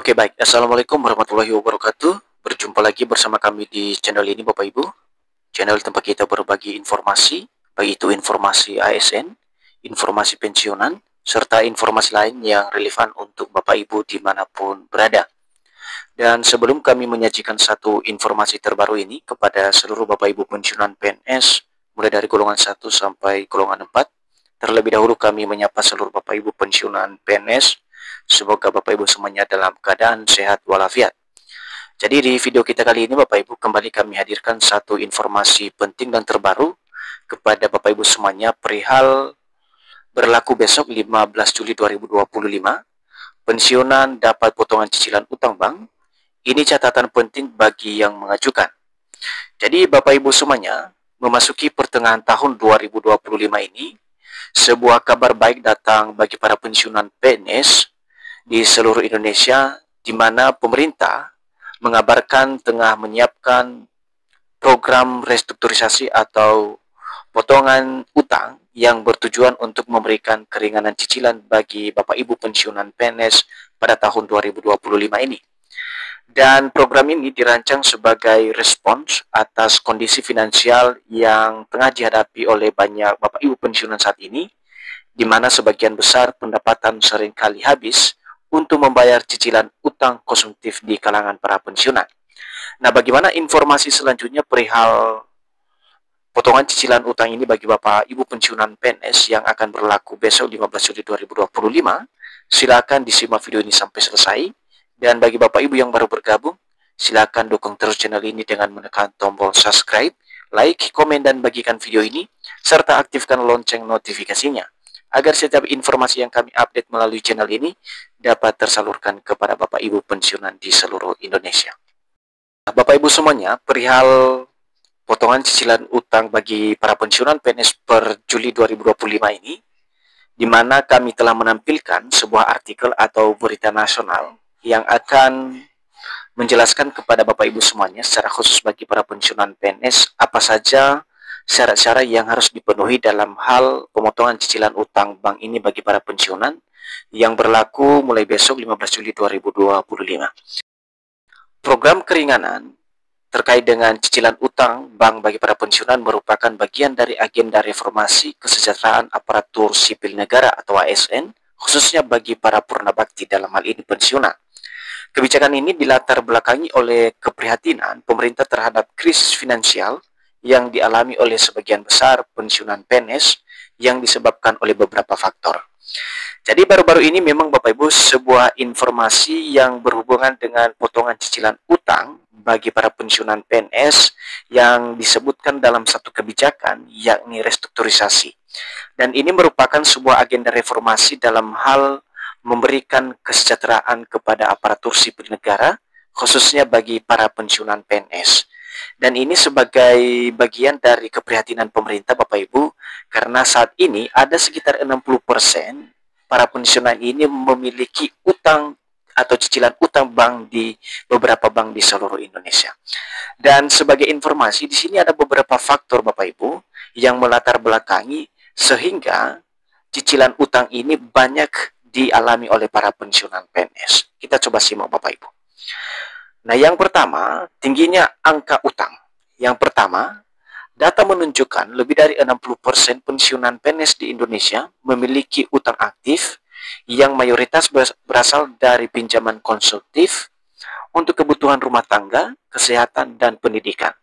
Oke, baik. Assalamualaikum warahmatullahi wabarakatuh. Berjumpa lagi bersama kami di channel ini, Bapak Ibu. Channel tempat kita berbagi informasi, baik itu informasi ASN, informasi pensiunan, serta informasi lain yang relevan untuk Bapak Ibu dimanapun berada. Dan sebelum kami menyajikan satu informasi terbaru ini kepada seluruh Bapak Ibu pensiunan PNS, mulai dari golongan 1 sampai golongan 4, terlebih dahulu kami menyapa seluruh Bapak Ibu pensiunan PNS. Semoga Bapak Ibu semuanya dalam keadaan sehat walafiat. Jadi di video kita kali ini Bapak Ibu kembali kami hadirkan satu informasi penting dan terbaru kepada Bapak Ibu semuanya perihal berlaku besok 15 Juli 2025, pensiunan dapat potongan cicilan utang bank. Ini catatan penting bagi yang mengajukan. Jadi Bapak Ibu semuanya, memasuki pertengahan tahun 2025 ini, sebuah kabar baik datang bagi para pensiunan PNS di seluruh Indonesia, di mana pemerintah mengabarkan tengah menyiapkan program restrukturisasi atau potongan utang yang bertujuan untuk memberikan keringanan cicilan bagi Bapak Ibu pensiunan PNS pada tahun 2025 ini. Dan program ini dirancang sebagai respons atas kondisi finansial yang tengah dihadapi oleh banyak Bapak Ibu pensiunan saat ini, di mana sebagian besar pendapatan seringkali habis untuk membayar cicilan utang konsumtif di kalangan para pensiunan. Nah, bagaimana informasi selanjutnya perihal potongan cicilan utang ini bagi Bapak Ibu pensiunan PNS yang akan berlaku besok 15 Juli 2025? Silakan disimak video ini sampai selesai. Dan bagi Bapak Ibu yang baru bergabung, silakan dukung terus channel ini dengan menekan tombol subscribe, like, komen, dan bagikan video ini, serta aktifkan lonceng notifikasinya, agar setiap informasi yang kami update melalui channel ini dapat tersalurkan kepada Bapak Ibu pensiunan di seluruh Indonesia. Bapak Ibu semuanya, perihal potongan cicilan utang bagi para pensiunan PNS per Juli 2025 ini, di mana kami telah menampilkan sebuah artikel atau berita nasional yang akan menjelaskan kepada Bapak Ibu semuanya, secara khusus bagi para pensiunan PNS, apa saja syarat-syarat yang harus dipenuhi dalam hal pemotongan cicilan utang bank ini bagi para pensiunan yang berlaku mulai besok 15 Juli 2025. Program keringanan terkait dengan cicilan utang bank bagi para pensiunan merupakan bagian dari agenda reformasi kesejahteraan aparatur sipil negara atau ASN, khususnya bagi para purnabakti dalam hal ini pensiunan. Kebijakan ini dilatar belakangi oleh keprihatinan pemerintah terhadap krisis finansial yang dialami oleh sebagian besar pensiunan PNS yang disebabkan oleh beberapa faktor. Jadi baru-baru ini memang Bapak Ibu sebuah informasi yang berhubungan dengan potongan cicilan utang bagi para pensiunan PNS yang disebutkan dalam satu kebijakan, yakni restrukturisasi. Dan ini merupakan sebuah agenda reformasi dalam hal memberikan kesejahteraan kepada aparatur sipil negara, khususnya bagi para pensiunan PNS. Dan ini sebagai bagian dari keprihatinan pemerintah Bapak Ibu, karena saat ini ada sekitar 60% para pensiunan ini memiliki utang atau cicilan utang bank di beberapa bank di seluruh Indonesia. Dan sebagai informasi, di sini ada beberapa faktor Bapak Ibu yang melatar belakangi sehingga cicilan utang ini banyak dialami oleh para pensiunan PNS. Kita coba simak Bapak Ibu. Nah, yang pertama, tingginya angka utang. Yang pertama, data menunjukkan lebih dari 60% pensiunan PNS di Indonesia memiliki utang aktif yang mayoritas berasal dari pinjaman konsumtif untuk kebutuhan rumah tangga, kesehatan, dan pendidikan.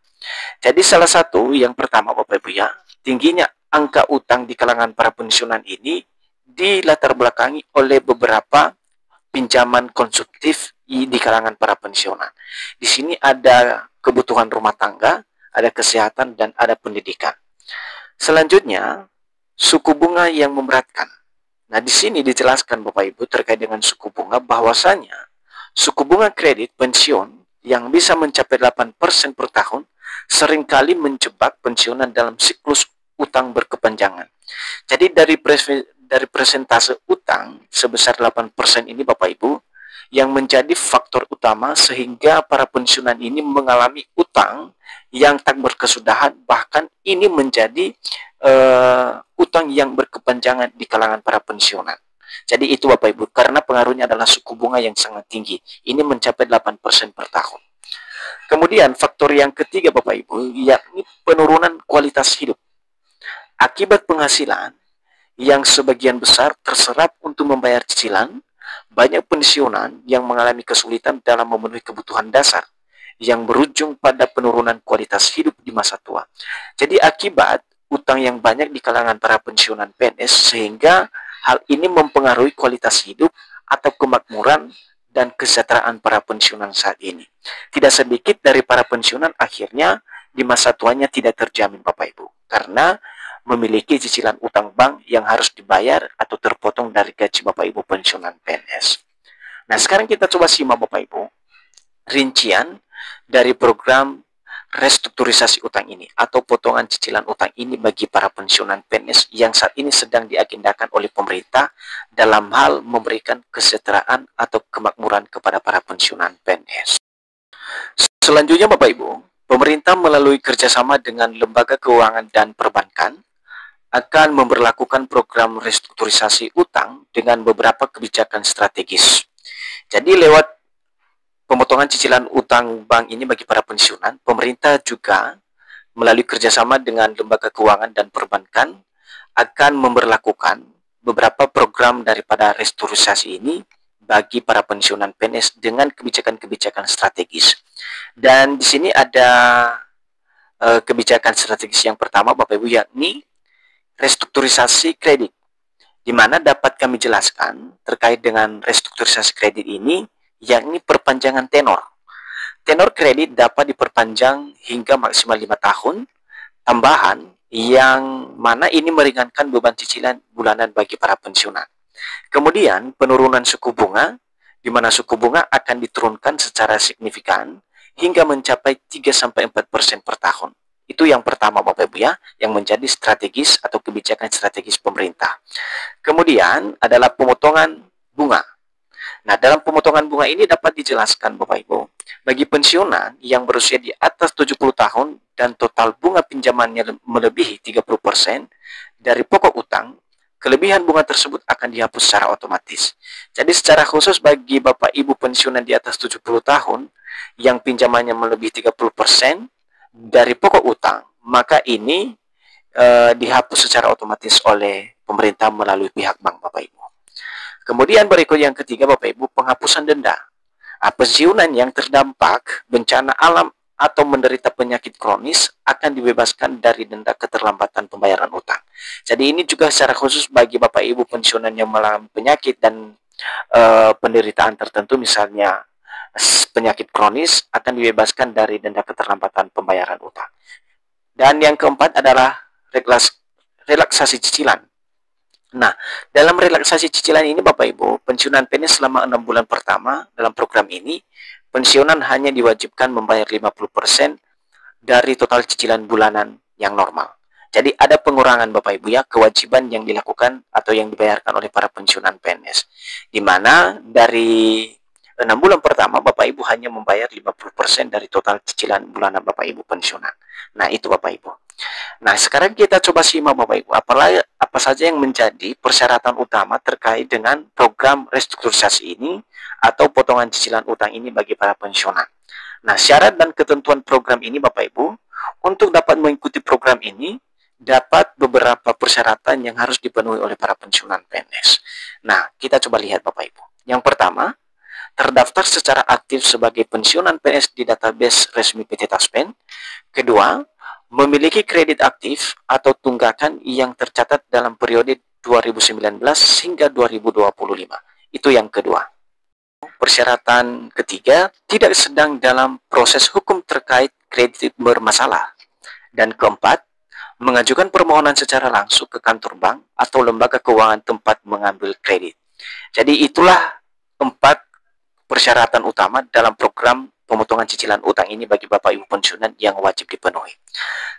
Jadi salah satu yang pertama Bapak Ibu ya, tingginya angka utang di kalangan para pensiunan ini dilatar belakangi oleh beberapa pinjaman konsumtif di kalangan para pensiunan. Di sini ada kebutuhan rumah tangga, ada kesehatan, dan ada pendidikan. Selanjutnya, suku bunga yang memberatkan. Nah, di sini dijelaskan Bapak Ibu terkait dengan suku bunga bahwasanya suku bunga kredit pensiun yang bisa mencapai 8% per tahun seringkali menjebak pensiunan dalam siklus utang berkepanjangan. Jadi dari persentase utang sebesar 8% ini Bapak Ibu yang menjadi faktor utama sehingga para pensiunan ini mengalami utang yang tak berkesudahan, bahkan ini menjadi utang yang berkepanjangan di kalangan para pensiunan. Jadi itu Bapak Ibu, karena pengaruhnya adalah suku bunga yang sangat tinggi. Ini mencapai 8% per tahun. Kemudian faktor yang ketiga Bapak Ibu, yakni penurunan kualitas hidup. Akibat penghasilan yang sebagian besar terserap untuk membayar cicilan, banyak pensiunan yang mengalami kesulitan dalam memenuhi kebutuhan dasar yang berujung pada penurunan kualitas hidup di masa tua. Jadi akibat utang yang banyak di kalangan para pensiunan PNS, sehingga hal ini mempengaruhi kualitas hidup atau kemakmuran dan kesejahteraan para pensiunan saat ini. Tidak sedikit dari para pensiunan akhirnya di masa tuanya tidak terjamin Bapak Ibu, karena memiliki cicilan utang bank yang harus dibayar atau terpotong dari gaji Bapak Ibu pensiunan PNS. Nah, sekarang kita coba simak Bapak Ibu rincian dari program restrukturisasi utang ini atau potongan cicilan utang ini bagi para pensiunan PNS yang saat ini sedang diagendakan oleh pemerintah dalam hal memberikan kesejahteraan atau kemakmuran kepada para pensiunan PNS. Selanjutnya Bapak Ibu, pemerintah melalui kerjasama dengan lembaga keuangan dan perbankan akan memberlakukan program restrukturisasi utang dengan beberapa kebijakan strategis. Jadi lewat pemotongan cicilan utang bank ini bagi para pensiunan, pemerintah juga melalui kerjasama dengan lembaga keuangan dan perbankan akan memberlakukan beberapa program daripada restrukturisasi ini bagi para pensiunan PNS dengan kebijakan-kebijakan strategis. Dan di sini ada kebijakan strategis yang pertama Bapak Ibu, yakni restrukturisasi kredit, di mana dapat kami jelaskan terkait dengan restrukturisasi kredit ini, yakni perpanjangan tenor. Tenor kredit dapat diperpanjang hingga maksimal 5 tahun tambahan, yang mana ini meringankan beban cicilan bulanan bagi para pensiunan. Kemudian penurunan suku bunga, di mana suku bunga akan diturunkan secara signifikan hingga mencapai 3-4% per tahun. Itu yang pertama Bapak Ibu ya, yang menjadi strategis atau kebijakan strategis pemerintah. Kemudian adalah pemotongan bunga. Nah, dalam pemotongan bunga ini dapat dijelaskan Bapak Ibu, bagi pensiunan yang berusia di atas 70 tahun dan total bunga pinjamannya melebihi 30% dari pokok utang, kelebihan bunga tersebut akan dihapus secara otomatis. Jadi secara khusus bagi Bapak Ibu pensiunan di atas 70 tahun yang pinjamannya melebihi 30% dari pokok utang, maka ini dihapus secara otomatis oleh pemerintah melalui pihak bank Bapak Ibu. Kemudian berikut yang ketiga Bapak Ibu, penghapusan denda. Pensiunan yang terdampak bencana alam atau menderita penyakit kronis akan dibebaskan dari denda keterlambatan pembayaran utang. Jadi ini juga secara khusus bagi Bapak Ibu pensiunan yang mengalami penyakit dan penderitaan tertentu, misalnya penyakit kronis, akan dibebaskan dari denda keterlambatan pembayaran utang. Dan yang keempat adalah relaksasi cicilan. Nah, dalam relaksasi cicilan ini Bapak Ibu, pensiunan PNS selama 6 bulan pertama dalam program ini, pensiunan hanya diwajibkan membayar 50% dari total cicilan bulanan yang normal. Jadi ada pengurangan Bapak Ibu ya, kewajiban yang dilakukan atau yang dibayarkan oleh para pensiunan PNS. Di mana dari 6 bulan pertama Bapak Ibu hanya membayar 50% dari total cicilan bulanan Bapak Ibu pensiunan. Nah, itu Bapak Ibu. Nah, sekarang kita coba simak Bapak Ibu, apa saja yang menjadi persyaratan utama terkait dengan program restrukturisasi ini atau potongan cicilan utang ini bagi para pensiunan. Nah, syarat dan ketentuan program ini Bapak Ibu, untuk dapat mengikuti program ini, dapat beberapa persyaratan yang harus dipenuhi oleh para pensiunan PNS. Nah, kita coba lihat Bapak Ibu. Yang pertama, terdaftar secara aktif sebagai pensiunan PNS di database resmi PT Taspen. Kedua, memiliki kredit aktif atau tunggakan yang tercatat dalam periode 2019 hingga 2025. Itu yang kedua. Persyaratan ketiga, tidak sedang dalam proses hukum terkait kredit bermasalah. Dan keempat, mengajukan permohonan secara langsung ke kantor bank atau lembaga keuangan tempat mengambil kredit. Jadi itulah 4 persyaratan utama dalam program pemotongan cicilan utang ini bagi Bapak Ibu pensiunan yang wajib dipenuhi.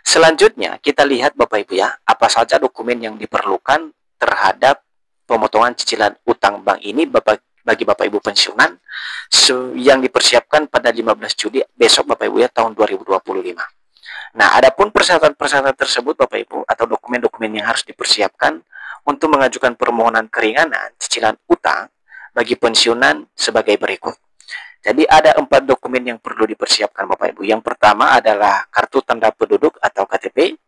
Selanjutnya kita lihat Bapak Ibu ya, apa saja dokumen yang diperlukan terhadap pemotongan cicilan utang bank ini bagi Bapak Ibu pensiunan yang dipersiapkan pada 15 Juli besok Bapak Ibu ya, tahun 2025. Nah, adapun persyaratan-persyaratan tersebut Bapak Ibu atau dokumen-dokumen yang harus dipersiapkan untuk mengajukan permohonan keringanan cicilan utang bagi pensiunan sebagai berikut. Jadi ada 4 dokumen yang perlu dipersiapkan Bapak Ibu. Yang pertama adalah kartu tanda penduduk atau KTP.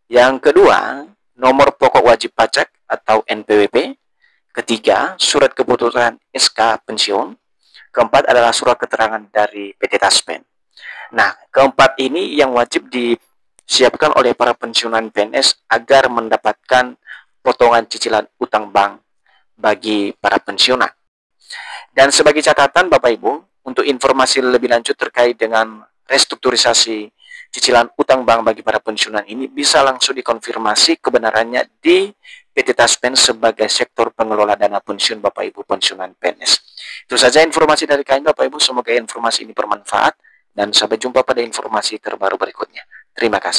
Yang kedua, nomor pokok wajib pajak atau NPWP. Ketiga, surat keputusan SK pensiun. Keempat adalah surat keterangan dari PT Taspen. Nah, keempat ini yang wajib disiapkan oleh para pensiunan PNS agar mendapatkan potongan cicilan utang bank bagi para pensiunan. Dan sebagai catatan Bapak Ibu, untuk informasi lebih lanjut terkait dengan restrukturisasi cicilan utang bank bagi para pensiunan ini bisa langsung dikonfirmasi kebenarannya di PT Taspen sebagai sektor pengelola dana pensiun Bapak Ibu pensiunan PNS. Itu saja informasi dari kami Bapak Ibu, semoga informasi ini bermanfaat dan sampai jumpa pada informasi terbaru berikutnya. Terima kasih.